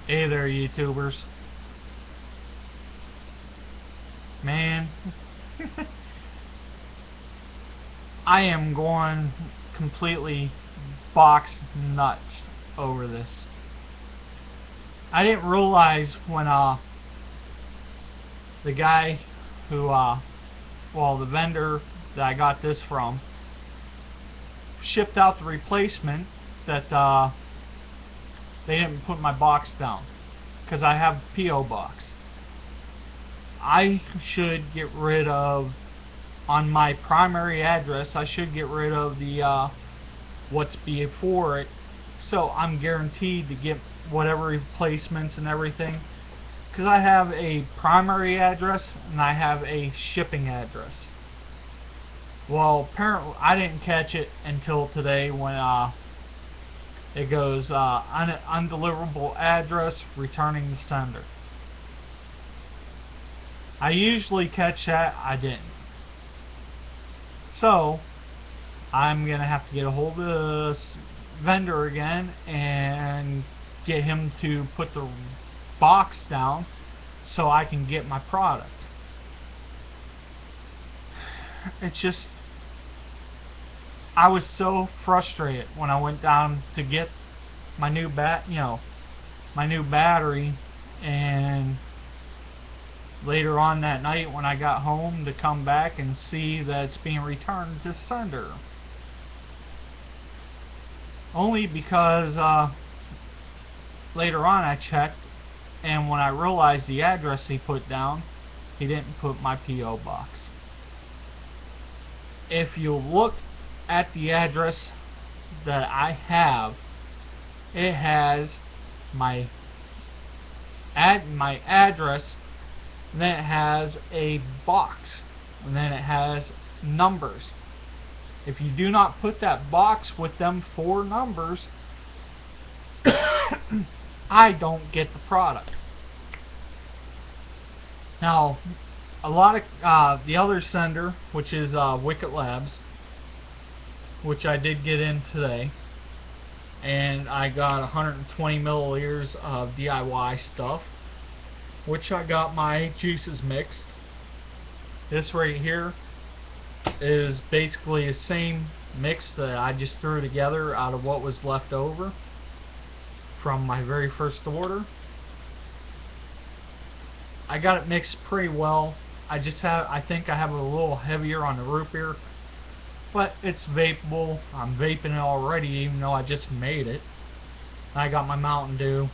Hey there, YouTubers. Man, I am going completely box nuts over this. I didn't realize when the guy who well, the vendor that I got this from shipped out the replacement that they didn't put my box down because I have a P.O. box. I should get rid of, on my primary address, I should get rid of the what's before it, so I'm guaranteed to get whatever replacements and everything, because I have a primary address and I have a shipping address. Well, apparently I didn't catch it until today when it goes undeliverable address returning to sender. I usually catch that. I didn't. So I'm gonna have to get a hold of this vendor again and get him to put the box down so I can get my product. It's just, I was so frustrated when I went down to get my new my new battery, and later on that night when I got home to come back and see that it's being returned to sender. Only because later on I checked, and when I realized the address he put down, he didn't put my P.O. box. If you look at the address that I have, it has my address, and then it has a box, and then it has numbers. If you do not put that box with them 4 numbers, I don't get the product. Now, a lot of the other sender, which is Wicked Labs, which I did get in today, and I got 120 milliliters of DIY stuff, which I got my juices mixed. This right here is basically the same mix that I just threw together out of what was left over from my very first order. I got it mixed pretty well. I think I have it a little heavier on the root beer, but it's vapeable. I'm vaping it already, even though I just made it. I got my Mountain Dew,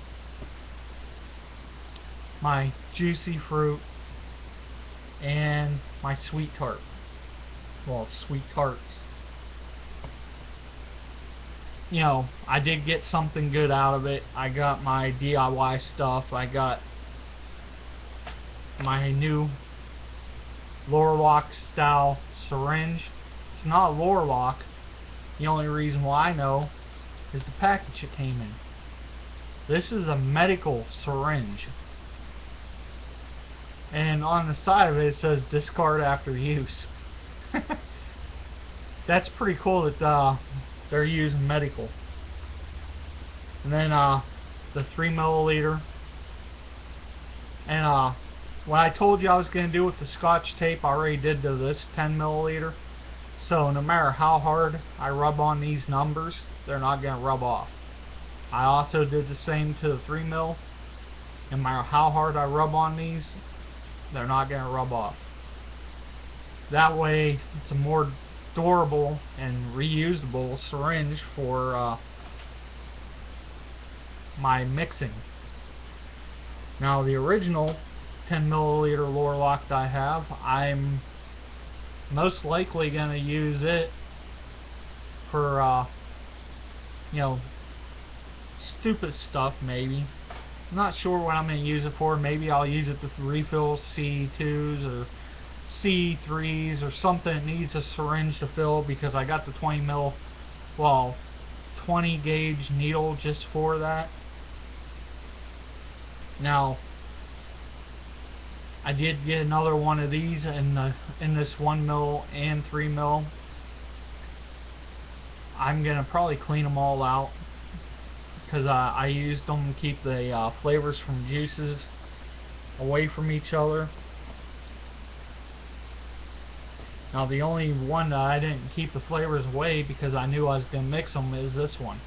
my Juicy Fruit, and my Sweet Tart. Well, Sweet Tarts. You know, I did get something good out of it. I got my DIY stuff. I got my new Lorlock style syringe. It's not a Lorlock. The only reason why I know is the package it came in. This is a medical syringe, and on the side of it, it says discard after use. That's pretty cool that they're using medical. And then the 3 milliliter, and what I told you I was going to do with the Scotch tape, I already did to this 10 milliliter. So no matter how hard I rub on these numbers, they're not going to rub off. I also did the same to the 3 mil. No matter how hard I rub on these, they're not going to rub off. That way it's a more durable and reusable syringe for my mixing. Now the original 10 milliliter Lorlock that I have, I'm most likely going to use it for you know, stupid stuff. Maybe, I'm not sure what I'm going to use it for. Maybe I'll use it to refill C2s or C3s or something that needs a syringe to fill, because I got the 20 mil, well, 20 gauge needle just for that. Now I did get another one of these in this 1 mil and 3 mil. I'm gonna probably clean them all out because I used them to keep the flavors from juices away from each other. Now the only one that I didn't keep the flavors away because I knew I was going to mix them is this one.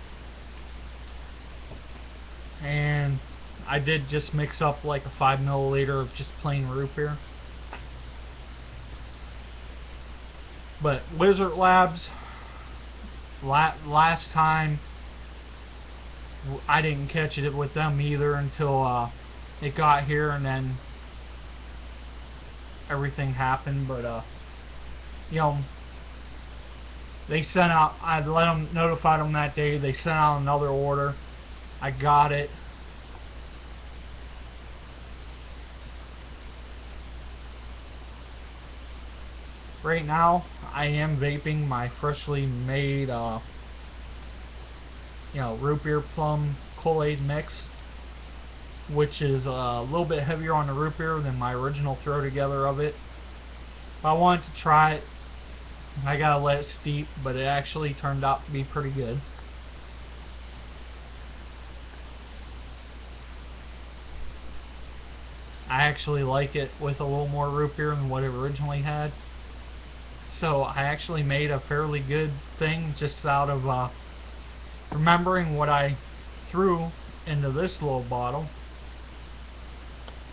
And I did just mix up like a 5 milliliter of just plain root beer. But Lizard Labs, last time I didn't catch it with them either until it got here, and then everything happened. But you know, they sent out, I let them, notified them that day, they sent out another order. I got it. Right now, I am vaping my freshly made, root beer plum Kool-Aid mix, which is a little bit heavier on the root beer than my original throw together of it. I wanted to try it. I gotta let it steep, but it actually turned out to be pretty good. I actually like it with a little more root beer than what it originally had. So I actually made a fairly good thing just out of remembering what I threw into this little bottle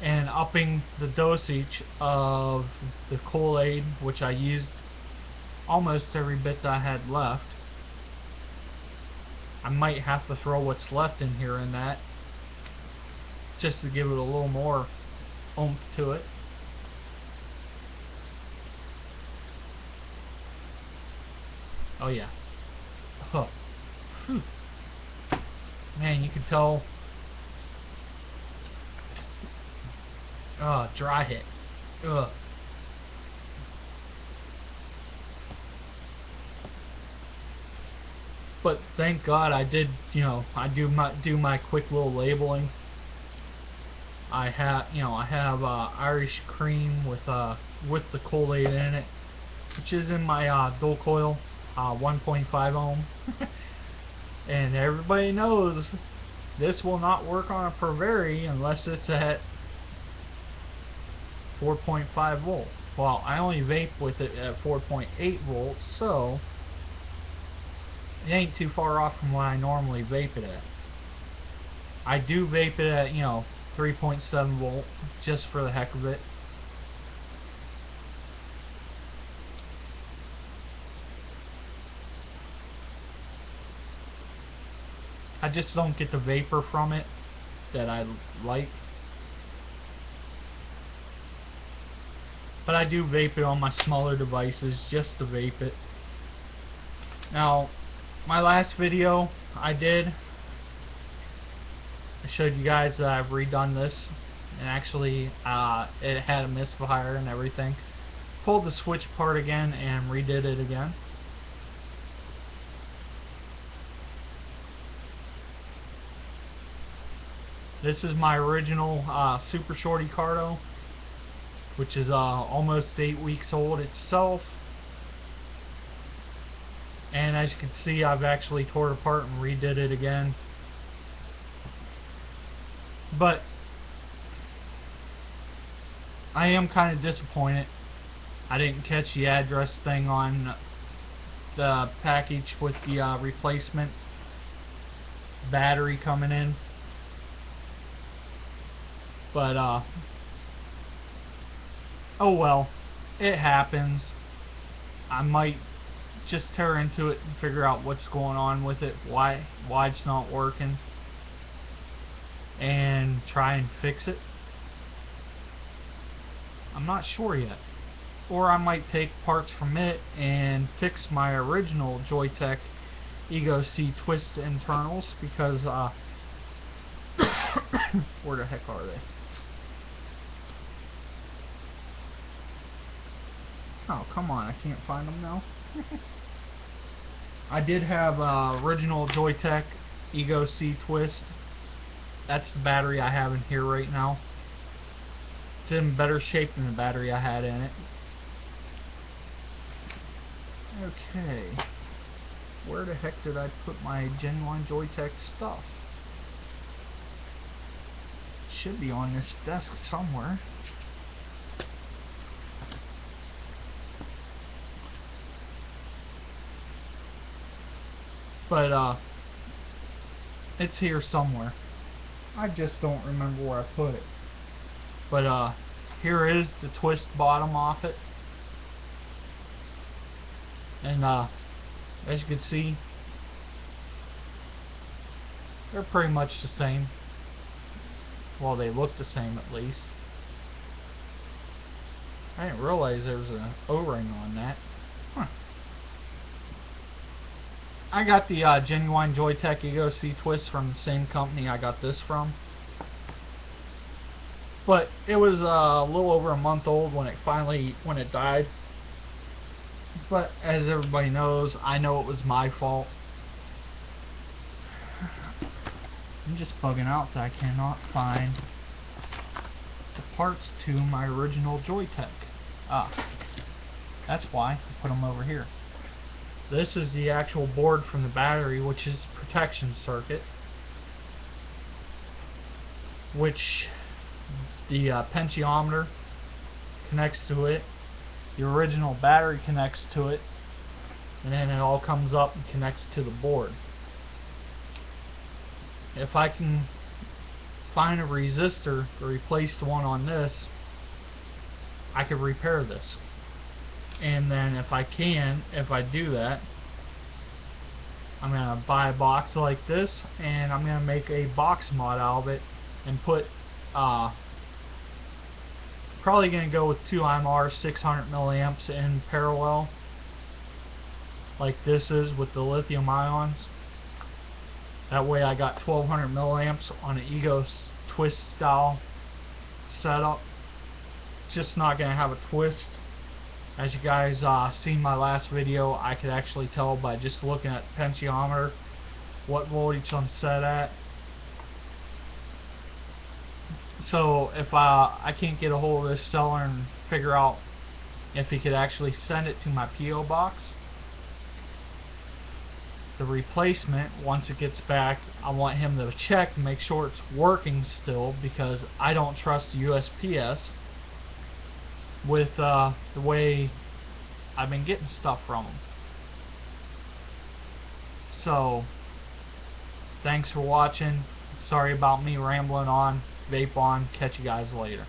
and upping the dosage of the Kool-Aid, which I used almost every bit that I had left. I might have to throw what's left in here in that just to give it a little more oomph to it. Oh yeah. Huh. Whew. Man, you can tell. Dry hit. Ugh. But thank God I did, I do my quick little labeling. I have Irish cream with the Kool-Aid in it, which is in my dual coil 1.5 ohm. And everybody knows this will not work on a Pervari unless it's at 4.5 volt. Well, I only vape with it at 4.8 volts, so it ain't too far off from what I normally vape it at. I do vape it at 3.7 volt just for the heck of it. I just don't get the vapor from it that I like. But I do vape it on my smaller devices just to vape it. Now, my last video I showed you guys that I've redone this, and actually it had a misfire and everything. Pulled the switch apart again and redid it again. This is my original Super Shorty Cardo, which is almost 8 weeks old itself. And as you can see, I've actually tore it apart and redid it again. But I am kind of disappointed I didn't catch the address thing on the package with the replacement battery coming in. But oh well, it happens. I might just tear into it and figure out what's going on with it, why it's not working, and try and fix it. I'm not sure yet. Or I might take parts from it and fix my original Joyetech Ego C twist internals, because where the heck are they? Oh, come on, I can't find them now. I did have original Joyetech Ego C twist. That's the battery I have in here right now. It's in better shape than the battery I had in it. Okay. Where the heck did I put my genuine Joyetech stuff? should be on this desk somewhere. But it's here somewhere. I just don't remember where I put it. But here is the twist bottom off it. And as you can see, they're pretty much the same. Well, they look the same at least. I didn't realize there was an O-ring on that. Huh. I got the Genuine Joytech Ego C twist from the same company I got this from. But it was a little over a month old when it died. But as everybody knows, I know it was my fault. I'm just bugging out that I cannot find the parts to my original Joytech. That's why I put them over here. This is the actual board from the battery, which is protection circuit, which the potentiometer connects to it, the original battery connects to it, and then it all comes up and connects to the board. If I can find a resistor to replace the one on this, I could repair this. And then if I do that, I'm going to buy a box like this, and I'm going to make a box mod out of it and put probably going to go with 2 IMR 600 milliamps in parallel, like this is with the lithium ions. That way I got 1200 milliamps on an Ego twist style setup. It's just not going to have a twist. As you guys seen my last video, I could actually tell by just looking at the potentiometer what voltage I'm set at. So if I can't get a hold of this seller and figure out if he could actually send it to my P.O. box, the replacement, once it gets back, I want him to check and make sure it's working still, because I don't trust the USPS with the way I've been getting stuff from them. So thanks for watching. Sorry about me rambling on, vape on. Catch you guys later.